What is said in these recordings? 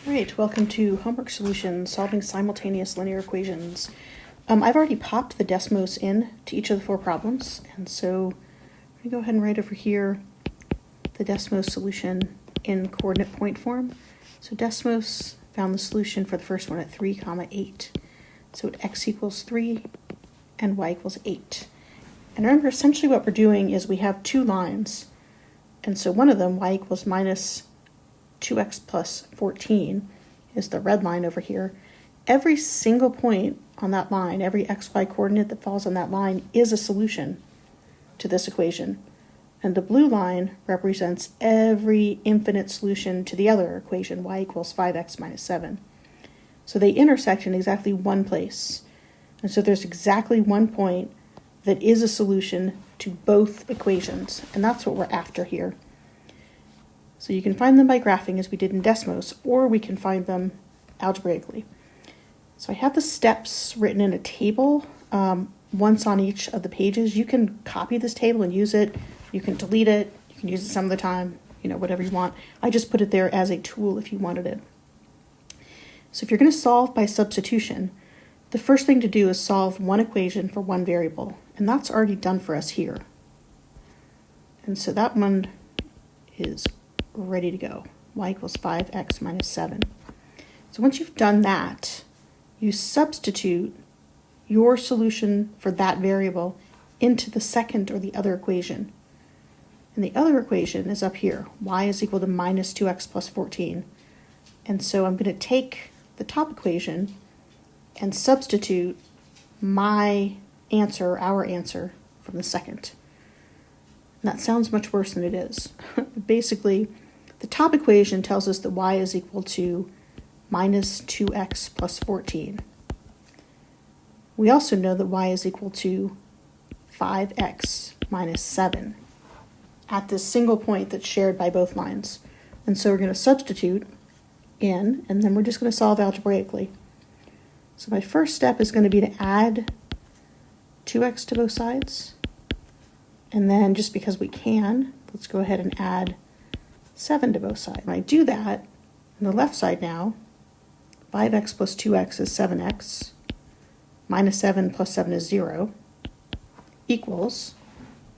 Great, welcome to Homework Solutions, solving simultaneous linear equations. I've already popped the Desmos in to each of the four problems, and so I'm going to go ahead and write over here the Desmos solution in coordinate point form. So Desmos found the solution for the first one at 3, 8. So at x equals 3 and y equals 8. And remember, essentially what we're doing is we have two lines, and so one of them, y equals minus 2x plus 14, is the red line over here. Every single point on that line, every xy coordinate that falls on that line is a solution to this equation. And the blue line represents every infinite solution to the other equation, y equals 5x minus 7. So they intersect in exactly one place. And so there's exactly one point that is a solution to both equations. And that's what we're after here. So you can find them by graphing as we did in Desmos, or we can find them algebraically. So I have the steps written in a table, once on each of the pages. You can copy this table and use it. You can delete it. You can use it some of the time, whatever you want. I just put it there as a tool if you wanted it. So if you're going to solve by substitution, the first thing to do is solve one equation for one variable. And that's already done for us here. And so that one is ready to go. Y equals 5x minus 7. So once you've done that, you substitute your solution for that variable into the second or the other equation. And the other equation is up here. Y is equal to minus 2x plus 14. And so I'm going to take the top equation and substitute my answer, our answer, from the second. And that sounds much worse than it is. Basically, the top equation tells us that y is equal to minus 2x plus 14. We also know that y is equal to 5x minus 7 at this single point that's shared by both lines. And so we're going to substitute in, and then we're just going to solve algebraically. So my first step is going to be to add 2x to both sides. And then just because we can, let's go ahead and add 7 to both sides. When I do that, on the left side now, 5x plus 2x is 7x, minus 7 plus 7 is 0, equals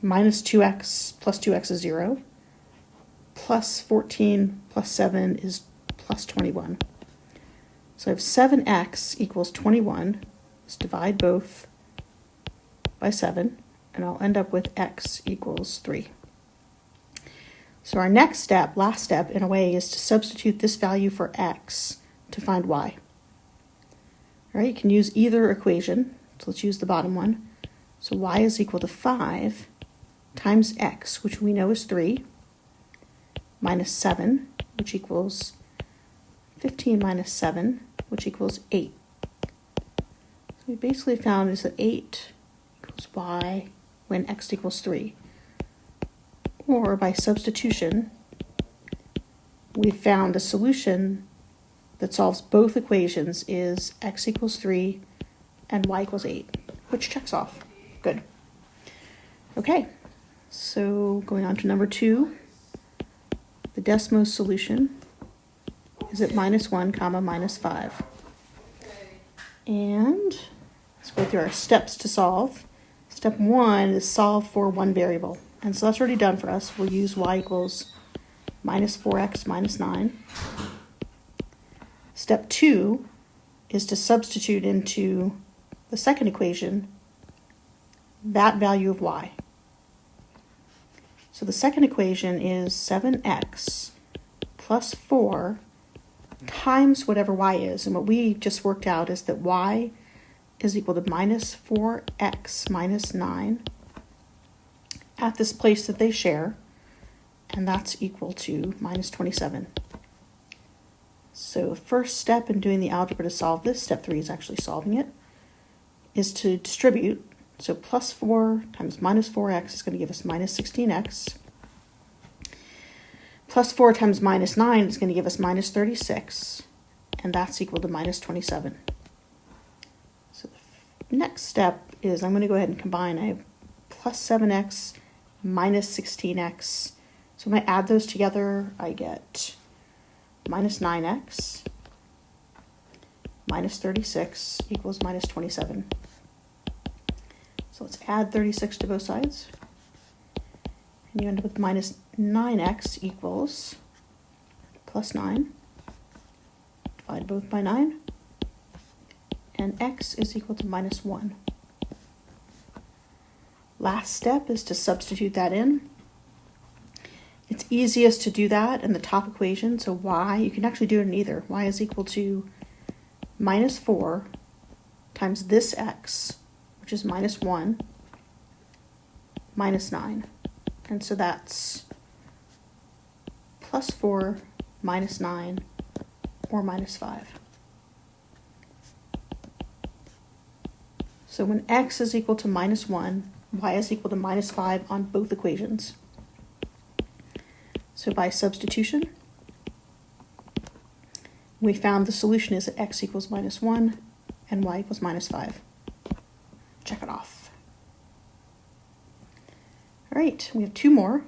minus 2x plus 2x is 0, plus 14 plus 7 is plus 21. So I have 7x equals 21. Let's divide both by 7, and I'll end up with x equals 3. So our next step, last step in a way, is to substitute this value for x to find y. All right, you can use either equation. So let's use the bottom one. So y is equal to 5 times x, which we know is 3, minus 7, which equals 15 minus 7, which equals 8. So we basically found is that 8 equals y when x equals 3. Or by substitution, we found a solution that solves both equations is x equals 3 and y equals 8, which checks off. Good. Okay, so going on to number 2, the Desmos solution is at minus 1 comma minus 5. And let's go through our steps to solve. Step 1 is solve for one variable. And so that's already done for us. We'll use y equals minus 4x minus 9. Step 2 is to substitute into the second equation that value of y. So the second equation is 7x plus 4 times whatever y is. And what we just worked out is that y is equal to minus 4x minus 9 at this place that they share, and that's equal to minus 27. So first step in doing the algebra to solve this, step 3 is actually solving it, is to distribute. So plus 4 times minus 4x is going to give us minus 16x. Plus 4 times minus 9 is going to give us minus 36, and that's equal to minus 27. So the next step is I'm going to go ahead and combine. I have plus 7x minus 16x. So when I add those together, I get minus 9x minus 36 equals minus 27. So let's add 36 to both sides. And you end up with minus 9x equals plus 9. Divide both by 9. And x is equal to minus 1. Last step is to substitute that in. It's easiest to do that in the top equation, so y, you can actually do it in either. Y is equal to minus 4 times this x, which is minus 1, minus 9. And so that's plus 4 minus 9, or minus 5. So when x is equal to minus 1, y is equal to minus 5 on both equations. So by substitution, we found the solution is that x equals minus 1 and y equals minus 5. Check it off. All right, we have two more.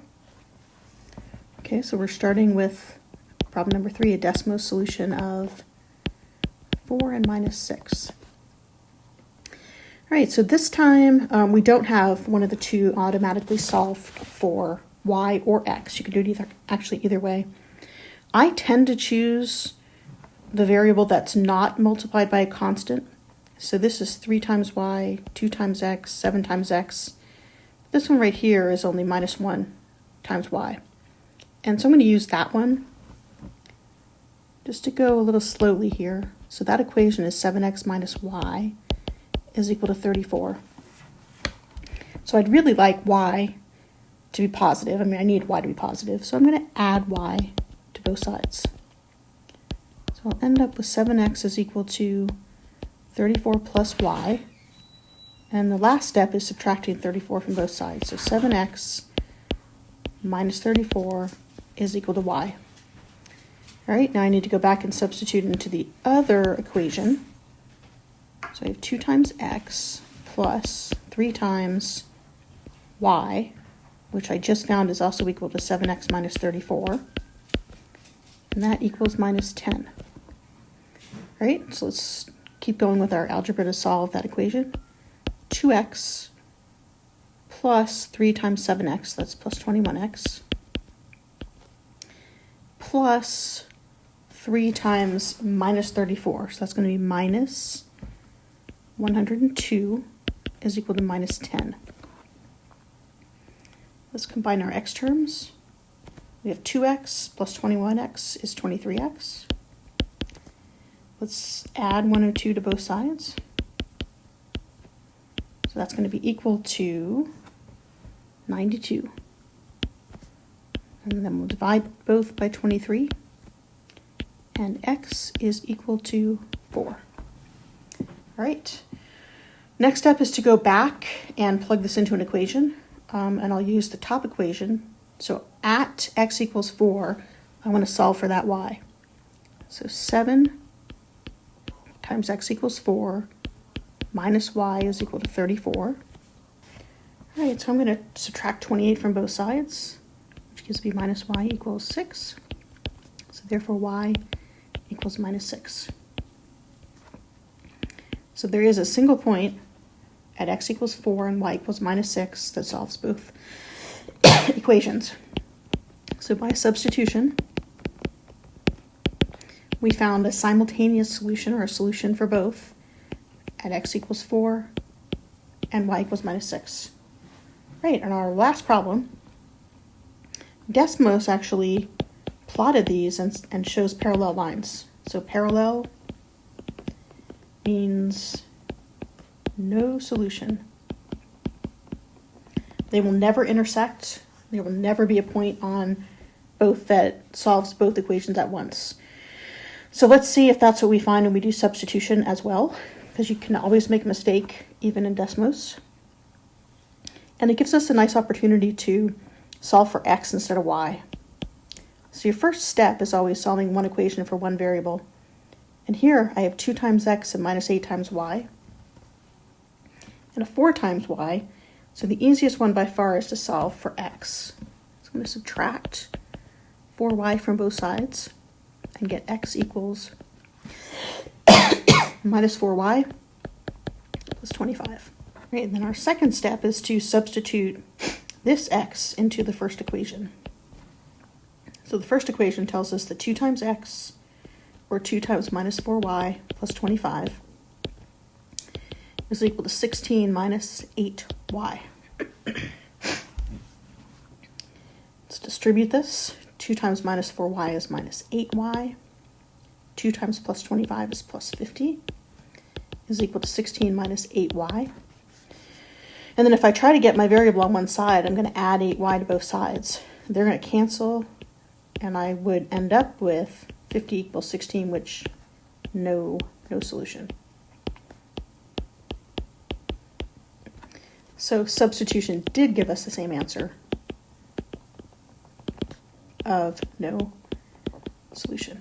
Okay, so we're starting with problem number 3, a Desmos solution of 4 and minus 6. All right, so this time we don't have one of the two automatically solved for y or x. You can do it either way. I tend to choose the variable that's not multiplied by a constant. So this is 3 times y, 2 times x, 7 times x. This one right here is only minus 1 times y. And so I'm going to use that one just to go a little slowly here. So that equation is 7x minus y is equal to 34. So I'd really like y to be positive. I mean, I need y to be positive. So I'm going to add y to both sides. So I'll end up with 7x is equal to 34 plus y. And the last step is subtracting 34 from both sides. So 7x minus 34 is equal to y. All right, now I need to go back and substitute into the other equation. So I have 2 times x plus 3 times y, which I just found is also equal to 7x minus 34. And that equals minus 10. All right, so let's keep going with our algebra to solve that equation. 2x plus 3 times 7x, that's plus 21x, plus 3 times minus 34, so that's going to be minus 102 is equal to minus 10. Let's combine our x terms. We have 2x plus 21x is 23x. Let's add 102 to both sides. So that's going to be equal to 92. And then we'll divide both by 23. And x is equal to 4. All right. Next step is to go back and plug this into an equation. And I'll use the top equation. So at x equals 4, I want to solve for that y. So 7 times x equals 4 minus y is equal to 34. All right, so I'm going to subtract 28 from both sides, which gives me minus y equals 6. So therefore y equals minus 6. So there is a single point at x equals 4 and y equals minus 6 that solves both equations. So by substitution, we found a simultaneous solution, or a solution for both, at x equals 4 and y equals minus 6. Right, and our last problem, Desmos actually plotted these and shows parallel lines. So parallel means no solution. They will never intersect. There will never be a point on both that solves both equations at once. So let's see if that's what we find when we do substitution as well, because you can always make a mistake even in Desmos. And it gives us a nice opportunity to solve for x instead of y. So your first step is always solving one equation for one variable. And here I have 2 times x and minus 8 times y. And a 4 times y. So the easiest one by far is to solve for x. So I'm going to subtract 4y from both sides. and get x equals minus 4y plus 25. Right, and then our second step is to substitute this x into the first equation. So the first equation tells us that 2 times x, or 2 times minus 4y plus 25, is equal to 16 minus 8y. Let's distribute this. 2 times minus 4y is minus 8y. 2 times plus 25 is plus 50, is equal to 16 minus 8y. And then if I try to get my variable on one side, I'm going to add 8y to both sides. They're going to cancel, and I would end up with 50 equals 16, which no solution. So substitution did give us the same answer of no solution.